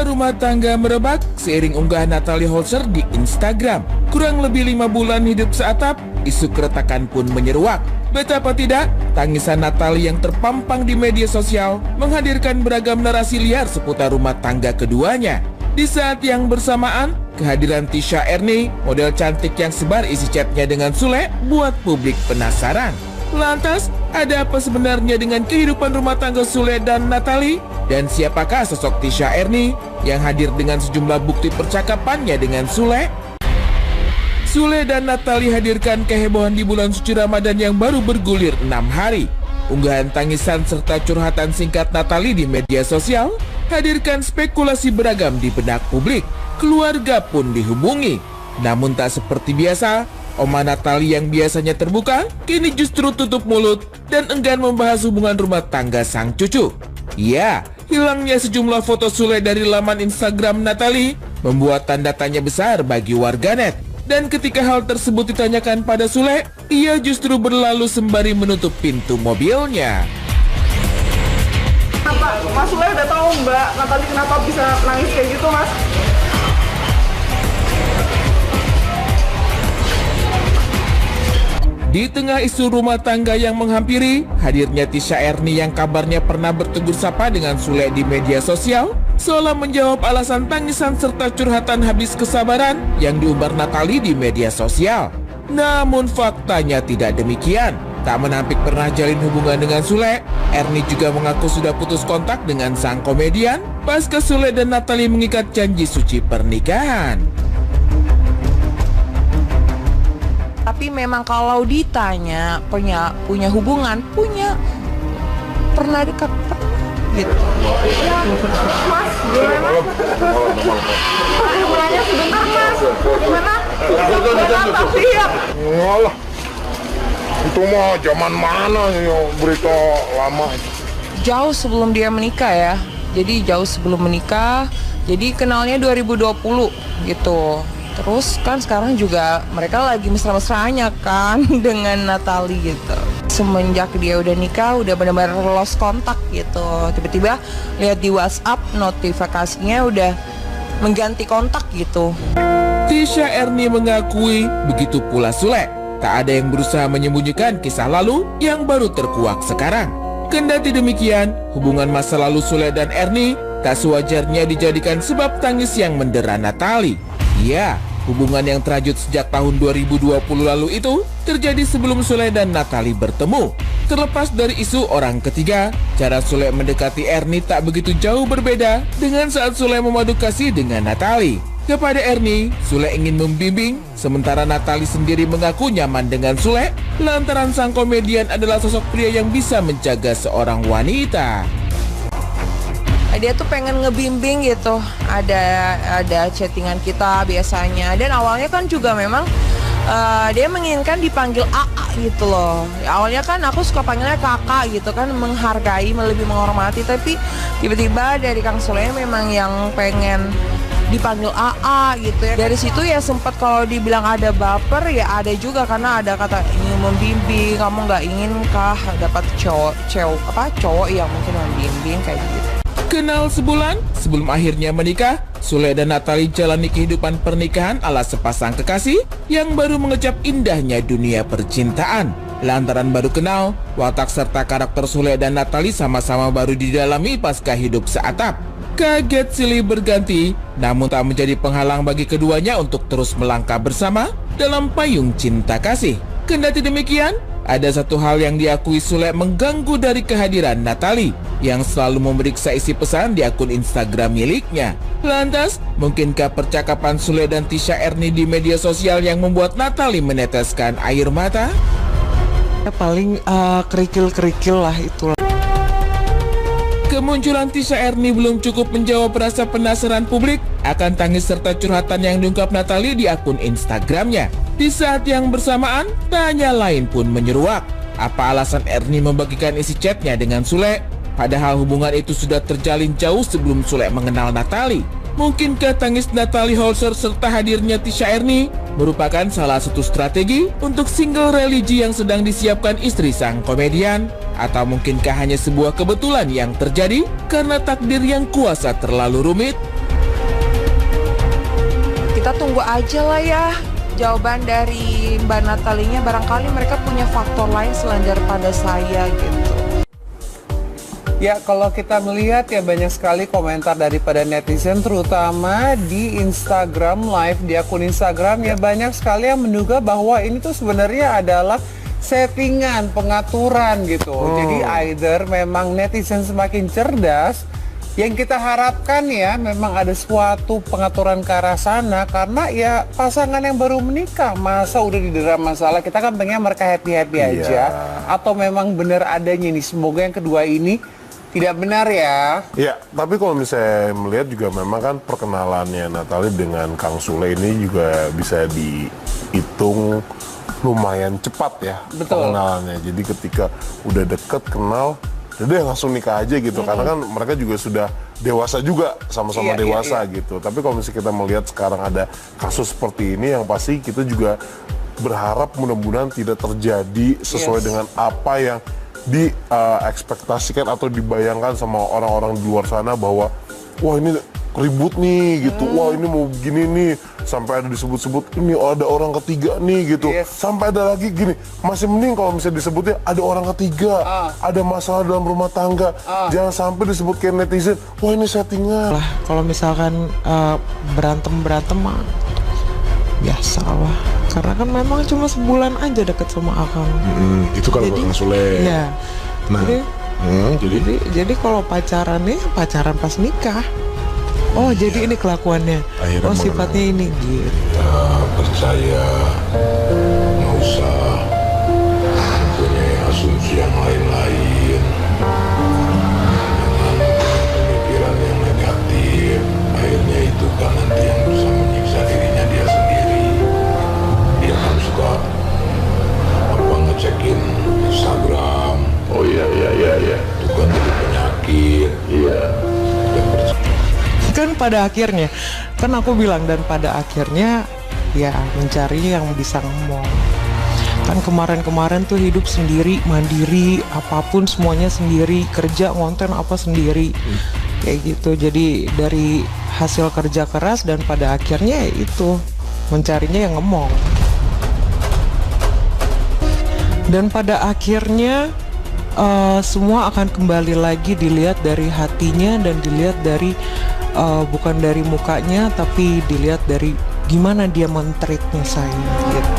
Drama rumah tangga merebak seiring unggahan Natalie Holzer di Instagram. Kurang lebih 5 bulan hidup seatap, isu keretakan pun menyeruak. Betapa tidak, tangisan Natalie yang terpampang di media sosial menghadirkan beragam narasi liar seputar rumah tangga keduanya. Di saat yang bersamaan, kehadiran Tisha Ernie, model cantik yang sebar isi chatnya dengan Sule, buat publik penasaran. Lantas, ada apa sebenarnya dengan kehidupan rumah tangga Sule dan Natalie? Dan siapakah sosok Tisha Ernie yang hadir dengan sejumlah bukti percakapannya dengan Sule? Sule dan Natalie hadirkan kehebohan di bulan suci Ramadan yang baru bergulir 6 hari. Unggahan tangisan serta curhatan singkat Natalie di media sosial hadirkan spekulasi beragam di benak publik. Keluarga pun dihubungi. Namun tak seperti biasa, Oma Natalie yang biasanya terbuka, kini justru tutup mulut dan enggan membahas hubungan rumah tangga sang cucu. Ya, hilangnya sejumlah foto Sule dari laman Instagram Natalie membuat tanda tanya besar bagi warganet. Dan ketika hal tersebut ditanyakan pada Sule, ia justru berlalu sembari menutup pintu mobilnya. Mas Sule udah tahu Mbak Natalie kenapa bisa nangis kayak gitu, Mas? Di tengah isu rumah tangga yang menghampiri, hadirnya Tisha Ernie yang kabarnya pernah bertegur sapa dengan Sule di media sosial, seolah menjawab alasan tangisan serta curhatan habis kesabaran yang diumbar Natalie di media sosial. Namun faktanya tidak demikian. Tak menampik pernah jalin hubungan dengan Sule, Ernie juga mengaku sudah putus kontak dengan sang komedian pasca Sule dan Natalie mengikat janji suci pernikahan. Tapi memang kalau ditanya punya hubungan, pernah dekat gitu. Mas, gimana? Hubungannya sebentar, Mas. Gimana? Tapi ya. Walah, itu mah zaman mana ya, berita lama. Jauh sebelum dia menikah ya. Jadi jauh sebelum menikah. Jadi kenalnya 2020 gitu. Terus kan sekarang juga mereka lagi mesra-mesranya kan dengan Natalie gitu. Semenjak dia udah nikah udah benar-benar lost kontak gitu. Tiba-tiba lihat di WhatsApp notifikasinya udah mengganti kontak gitu. Tisha Ernie mengakui begitu pula Sule. Tak ada yang berusaha menyembunyikan kisah lalu yang baru terkuak sekarang. Kendati demikian, hubungan masa lalu Sule dan Ernie tak sewajarnya dijadikan sebab tangis yang mendera Natalie. Ya, hubungan yang terajut sejak tahun 2020 lalu itu terjadi sebelum Sule dan Natalie bertemu. Terlepas dari isu orang ketiga, cara Sule mendekati Ernie tak begitu jauh berbeda dengan saat Sule memadu kasih dengan Natalie. Kepada Ernie, Sule ingin membimbing, sementara Natalie sendiri mengaku nyaman dengan Sule lantaran sang komedian adalah sosok pria yang bisa menjaga seorang wanita. Dia tuh pengen ngebimbing gitu, ada chattingan kita biasanya. Dan awalnya kan juga memang dia menginginkan dipanggil AA gitu loh. Awalnya kan aku suka panggilnya kakak gitu kan, menghargai, lebih menghormati. Tapi tiba-tiba dari Kang Sule memang yang pengen dipanggil AA gitu ya. Dari situ ya sempat kalau dibilang ada baper ya ada juga, karena ada kata ingin membimbing, kamu nggak inginkah dapat cowok yang mungkin membimbing kayak gitu. Kenal sebulan sebelum akhirnya menikah, Sule dan Natalie jalani kehidupan pernikahan ala sepasang kekasih yang baru mengecap indahnya dunia percintaan. Lantaran baru kenal, watak serta karakter Sule dan Natalie sama-sama baru didalami pasca hidup seatap. Kaget silih berganti, namun tak menjadi penghalang bagi keduanya untuk terus melangkah bersama dalam payung cinta kasih. Kendati demikian, ada satu hal yang diakui Sule mengganggu dari kehadiran Natalie, yang selalu memeriksa isi pesan di akun Instagram miliknya. Lantas, mungkinkah percakapan Sule dan Tisha Ernie di media sosial yang membuat Natalie meneteskan air mata? Ya paling kerikil-kerikil lah itulah. Kemunculan Tisha Ernie belum cukup menjawab rasa penasaran publik akan tangis serta curhatan yang diungkap Natalie di akun Instagramnya. Di saat yang bersamaan, tanya lain pun menyeruak. Apa alasan Ernie membagikan isi chatnya dengan Sule? Padahal hubungan itu sudah terjalin jauh sebelum Sule mengenal Natalie. Mungkinkah tangis Natalie Holzer serta hadirnya Tisha Ernie merupakan salah satu strategi untuk single religi yang sedang disiapkan istri sang komedian? Atau mungkinkah hanya sebuah kebetulan yang terjadi karena takdir yang kuasa terlalu rumit? kita tunggu aja lah ya jawaban dari Mbak Natalinya. Barangkali mereka punya faktor lain selain daripada saya gitu. Ya, kalau kita melihat ya banyak sekali komentar daripada netizen, terutama di Instagram Live, di akun Instagram ya banyak sekali yang menduga bahwa ini tuh sebenarnya adalah settingan, pengaturan gitu. Jadi either memang netizen semakin cerdas, yang kita harapkan ya memang ada suatu pengaturan ke arah sana, karena ya pasangan yang baru menikah masa udah didera masalah, kita kan pengen mereka happy-happy aja. Atau memang benar adanya nih, semoga yang kedua ini tidak benar ya. Ya, tapi kalau misalnya melihat juga memang kan perkenalannya Natali dengan Kang Sule ini juga bisa dihitung lumayan cepat ya. Betul. Pengenalannya. Jadi ketika udah deket kenal, udah langsung nikah aja gitu. Karena kan mereka juga sudah dewasa juga, sama-sama dewasa gitu. Tapi kalau misalnya kita melihat sekarang ada kasus seperti ini, yang pasti kita juga berharap mudah-mudahan tidak terjadi sesuai dengan apa yang diekspektasikan atau dibayangkan sama orang-orang di luar sana, bahwa wah ini ribut nih gitu, wah ini mau gini nih, sampai ada disebut-sebut ini ada orang ketiga nih gitu, sampai ada lagi gini, masih mending kalau misalnya disebutnya ada orang ketiga, ada masalah dalam rumah tangga, jangan sampai disebut kayak netizen, wah ini settingan. Lah kalau misalkan berantem mah biasa lah, karena kan memang cuma sebulan aja deket sama Akang. Itu kalau Kang Sule. Iya. Nah, jadi kalau pacaran pas nikah. Oh jadi ini kelakuannya. Akhirnya oh sifatnya ini gitu. Kita percaya, nggak usah mempunyai asumsi yang lain-lain, dengan pemikiran yang negatif. Akhirnya itu kan nanti yang bisa menyiksa dirinya dia sendiri. Dia kan suka ngecekin Instagram. oh iya. Itu kan jadi penyakit. Iya. Kan pada akhirnya, kan aku bilang, dan pada akhirnya ya mencari yang bisa ngomong. Kan kemarin-kemarin tuh hidup sendiri, mandiri, apapun semuanya sendiri, kerja ngonten apa sendiri, kayak gitu. Jadi dari hasil kerja keras, dan pada akhirnya ya itu mencarinya yang ngomong. Dan pada akhirnya semua akan kembali lagi dilihat dari hatinya, dan dilihat dari bukan dari mukanya, tapi dilihat dari gimana dia men-treatnya saya gitu.